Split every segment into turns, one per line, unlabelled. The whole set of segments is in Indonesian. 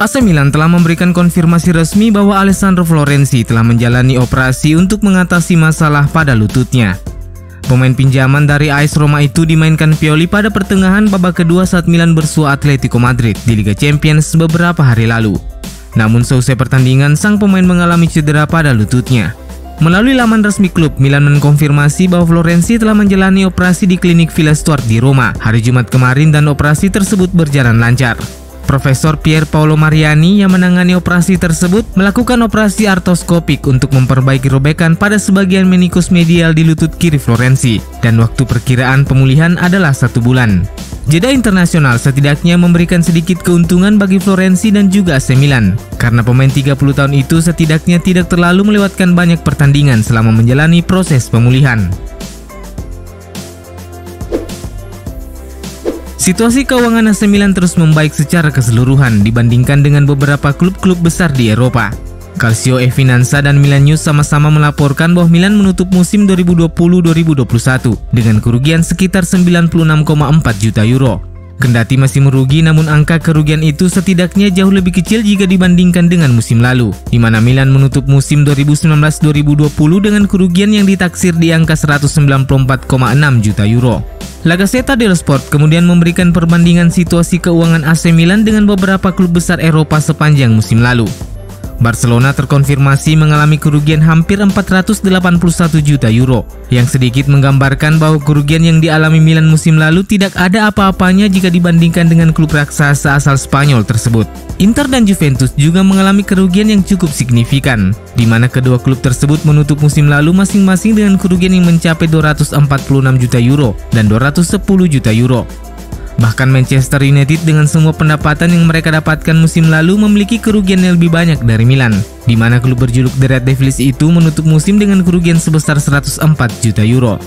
AC Milan telah memberikan konfirmasi resmi bahwa Alessandro Florenzi telah menjalani operasi untuk mengatasi masalah pada lututnya. Pemain pinjaman dari AS Roma itu dimainkan Pioli pada pertengahan babak kedua saat Milan bersua Atletico Madrid di Liga Champions beberapa hari lalu. Namun seusai pertandingan, sang pemain mengalami cedera pada lututnya. Melalui laman resmi klub, Milan mengkonfirmasi bahwa Florenzi telah menjalani operasi di klinik Villa Stuart di Roma hari Jumat kemarin dan operasi tersebut berjalan lancar. Profesor Pier Paolo Mariani yang menangani operasi tersebut melakukan operasi artroskopik untuk memperbaiki robekan pada sebagian menikus medial di lutut kiri Florenzi dan waktu perkiraan pemulihan adalah 1 bulan. Jeda internasional setidaknya memberikan sedikit keuntungan bagi Florenzi dan juga AC Milan karena pemain 30 tahun itu setidaknya tidak terlalu melewatkan banyak pertandingan selama menjalani proses pemulihan. Situasi keuangan AC Milan terus membaik secara keseluruhan dibandingkan dengan beberapa klub-klub besar di Eropa. Calcio e Finanza dan Milan News sama-sama melaporkan bahwa Milan menutup musim 2020-2021 dengan kerugian sekitar 96,4 juta euro. Kendati masih merugi, namun angka kerugian itu setidaknya jauh lebih kecil jika dibandingkan dengan musim lalu, di mana Milan menutup musim 2019-2020 dengan kerugian yang ditaksir di angka 194,6 juta euro. La Gazzetta dello Sport kemudian memberikan perbandingan situasi keuangan AC Milan dengan beberapa klub besar Eropa sepanjang musim lalu. Barcelona terkonfirmasi mengalami kerugian hampir 481 juta euro, yang sedikit menggambarkan bahwa kerugian yang dialami Milan musim lalu tidak ada apa-apanya jika dibandingkan dengan klub raksasa asal Spanyol tersebut. Inter dan Juventus juga mengalami kerugian yang cukup signifikan, di mana kedua klub tersebut menutup musim lalu masing-masing dengan kerugian yang mencapai 246 juta euro dan 210 juta euro. Bahkan Manchester United dengan semua pendapatan yang mereka dapatkan musim lalu memiliki kerugian yang lebih banyak dari Milan, di mana klub berjuluk The Red Devils itu menutup musim dengan kerugian sebesar 104 juta euro.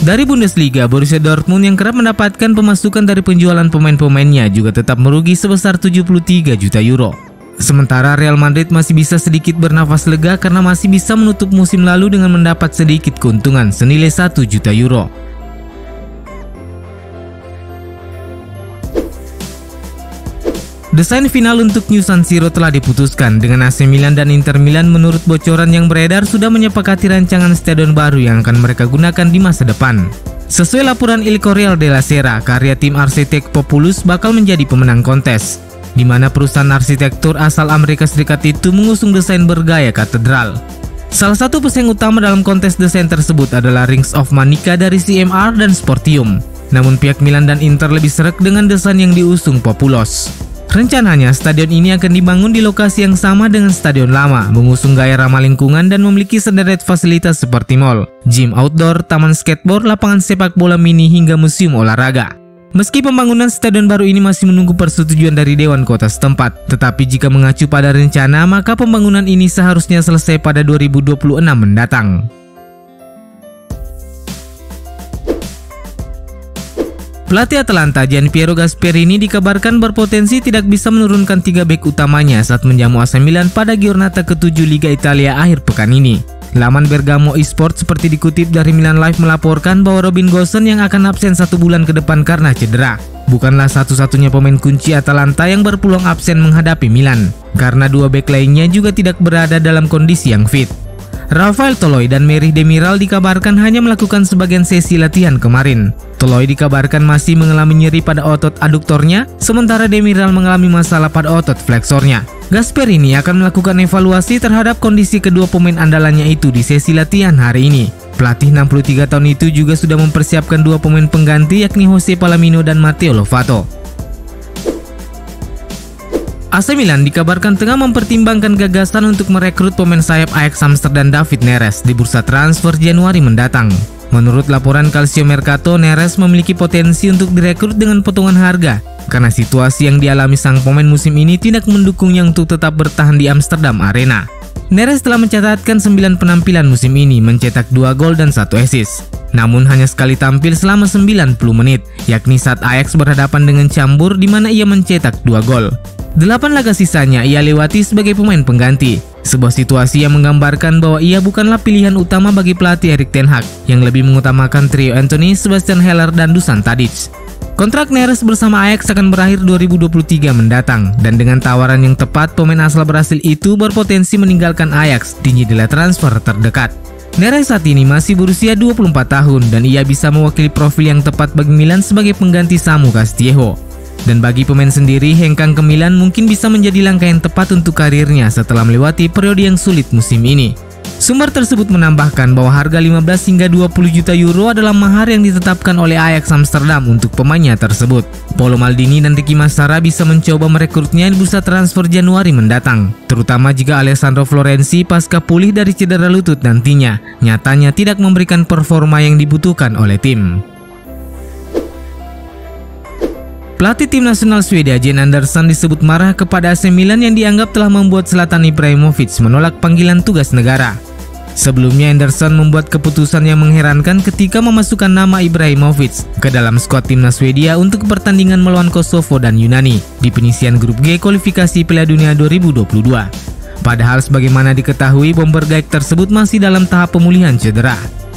Dari Bundesliga, Borussia Dortmund yang kerap mendapatkan pemasukan dari penjualan pemain-pemainnya juga tetap merugi sebesar 73 juta euro. Sementara Real Madrid masih bisa sedikit bernafas lega karena masih bisa menutup musim lalu dengan mendapat sedikit keuntungan senilai 1 juta euro. Desain final untuk New San Siro telah diputuskan dengan AC Milan dan Inter Milan menurut bocoran yang beredar sudah menyepakati rancangan stadion baru yang akan mereka gunakan di masa depan. Sesuai laporan Il Corriere della Sera, karya tim arsitek Populus bakal menjadi pemenang kontes, di mana perusahaan arsitektur asal Amerika Serikat itu mengusung desain bergaya katedral. Salah satu pesaing utama dalam kontes desain tersebut adalah Rings of Manica dari CMR dan Sportium. Namun pihak Milan dan Inter lebih sreg dengan desain yang diusung Populus. Rencananya, stadion ini akan dibangun di lokasi yang sama dengan stadion lama, mengusung gaya ramah lingkungan dan memiliki sederet fasilitas seperti mall, gym outdoor, taman skateboard, lapangan sepak bola mini hingga museum olahraga. Meski pembangunan stadion baru ini masih menunggu persetujuan dari Dewan Kota setempat, tetapi jika mengacu pada rencana, maka pembangunan ini seharusnya selesai pada 2026 mendatang. Pelatih Atalanta Gianpiero Gasperini dikabarkan berpotensi tidak bisa menurunkan 3 bek utamanya saat menjamu AC Milan pada giornata ke-7 Liga Italia akhir pekan ini. Laman Bergamo Esports seperti dikutip dari Milan Live melaporkan bahwa Robin Gosens yang akan absen 1 bulan ke depan karena cedera bukanlah satu-satunya pemain kunci Atalanta yang berpeluang absen menghadapi Milan, karena 2 bek lainnya juga tidak berada dalam kondisi yang fit. Rafael Toloi dan Merih Demiral dikabarkan hanya melakukan sebagian sesi latihan kemarin. Toloi dikabarkan masih mengalami nyeri pada otot aduktornya, sementara Demiral mengalami masalah pada otot fleksornya. Gasperini akan melakukan evaluasi terhadap kondisi kedua pemain andalannya itu di sesi latihan hari ini. Pelatih 63 tahun itu juga sudah mempersiapkan 2 pemain pengganti yakni Jose Palomino dan Matteo Lovato. AC Milan dikabarkan tengah mempertimbangkan gagasan untuk merekrut pemain sayap Ajax Amsterdam David Neres di bursa transfer Januari mendatang. Menurut laporan Calcio Mercato, Neres memiliki potensi untuk direkrut dengan potongan harga karena situasi yang dialami sang pemain musim ini tidak mendukungnya untuk tetap bertahan di Amsterdam Arena. Neres telah mencatatkan 9 penampilan musim ini, mencetak 2 gol dan 1 assist. Namun hanya sekali tampil selama 90 menit, yakni saat Ajax berhadapan dengan Cambur di mana ia mencetak 2 gol. 8 laga sisanya ia lewati sebagai pemain pengganti. Sebuah situasi yang menggambarkan bahwa ia bukanlah pilihan utama bagi pelatih Erik ten Hag yang lebih mengutamakan trio Antony, Sebastian Haller, dan Dusan Tadic. Kontrak Neres bersama Ajax akan berakhir 2023 mendatang, dan dengan tawaran yang tepat, pemain asal Brasil itu berpotensi meninggalkan Ajax di jendela transfer terdekat. Neres saat ini masih berusia 24 tahun dan ia bisa mewakili profil yang tepat bagi Milan sebagai pengganti Samu Castillejo. Dan bagi pemain sendiri, hengkang ke Milan mungkin bisa menjadi langkah yang tepat untuk karirnya setelah melewati periode yang sulit musim ini. Sumber tersebut menambahkan bahwa harga 15 hingga 20 juta euro adalah mahar yang ditetapkan oleh Ajax Amsterdam untuk pemainnya tersebut. Paolo Maldini dan Ricky Massara bisa mencoba merekrutnya di bursa transfer Januari mendatang, terutama jika Alessandro Florenzi pasca pulih dari cedera lutut nantinya nyatanya tidak memberikan performa yang dibutuhkan oleh tim. Pelatih tim nasional Swedia Jen Andersson disebut marah kepada AC Milan yang dianggap telah membuat Zlatan Ibrahimovic menolak panggilan tugas negara. Sebelumnya Andersson membuat keputusan yang mengherankan ketika memasukkan nama Ibrahimovic ke dalam skuad timnas Swedia untuk pertandingan melawan Kosovo dan Yunani di penyisian grup G kualifikasi Piala Dunia 2022. Padahal sebagaimana diketahui, bomber Gaek tersebut masih dalam tahap pemulihan cedera.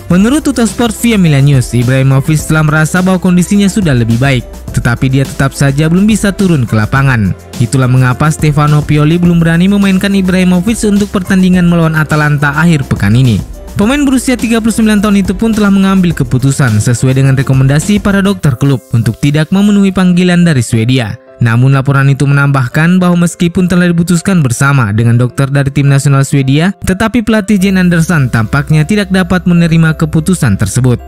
Menurut Tuttosport via Milan News, Ibrahimovic telah merasa bahwa kondisinya sudah lebih baik, tetapi dia tetap saja belum bisa turun ke lapangan. Itulah mengapa Stefano Pioli belum berani memainkan Ibrahimovic untuk pertandingan melawan Atalanta akhir pekan ini. Pemain berusia 39 tahun itu pun telah mengambil keputusan sesuai dengan rekomendasi para dokter klub untuk tidak memenuhi panggilan dari Swedia. Namun laporan itu menambahkan bahwa meskipun telah diputuskan bersama dengan dokter dari tim nasional Swedia, tetapi pelatih Jen Andersson tampaknya tidak dapat menerima keputusan tersebut.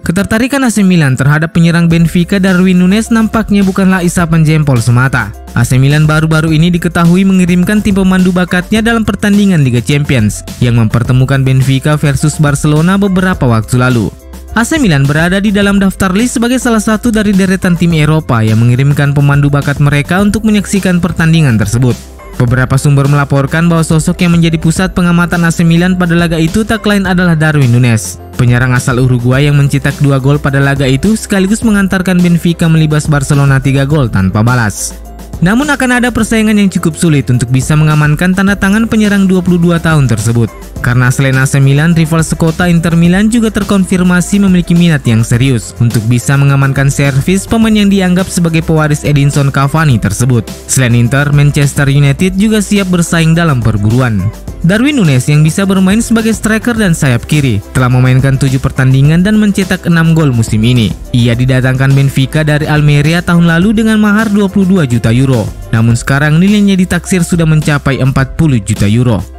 Ketertarikan AC Milan terhadap penyerang Benfica Darwin Núñez nampaknya bukanlah isapan jempol semata. AC Milan baru-baru ini diketahui mengirimkan tim pemandu bakatnya dalam pertandingan Liga Champions yang mempertemukan Benfica versus Barcelona beberapa waktu lalu. AC Milan berada di dalam daftar list sebagai salah satu dari deretan tim Eropa yang mengirimkan pemandu bakat mereka untuk menyaksikan pertandingan tersebut. Beberapa sumber melaporkan bahwa sosok yang menjadi pusat pengamatan AC Milan pada laga itu tak lain adalah Darwin Núñez, penyerang asal Uruguay yang mencetak 2 gol pada laga itu sekaligus mengantarkan Benfica melibas Barcelona 3 gol tanpa balas. Namun akan ada persaingan yang cukup sulit untuk bisa mengamankan tanda tangan penyerang 22 tahun tersebut. Karena selain AC Milan, rival sekota Inter Milan juga terkonfirmasi memiliki minat yang serius untuk bisa mengamankan servis pemain yang dianggap sebagai pewaris Edinson Cavani tersebut. Selain Inter, Manchester United juga siap bersaing dalam perburuan. Darwin Núñez yang bisa bermain sebagai striker dan sayap kiri telah memainkan 7 pertandingan dan mencetak 6 gol musim ini. Ia didatangkan Benfica dari Almeria tahun lalu dengan mahar 22 juta euro. Namun sekarang nilainya ditaksir sudah mencapai 40 juta euro.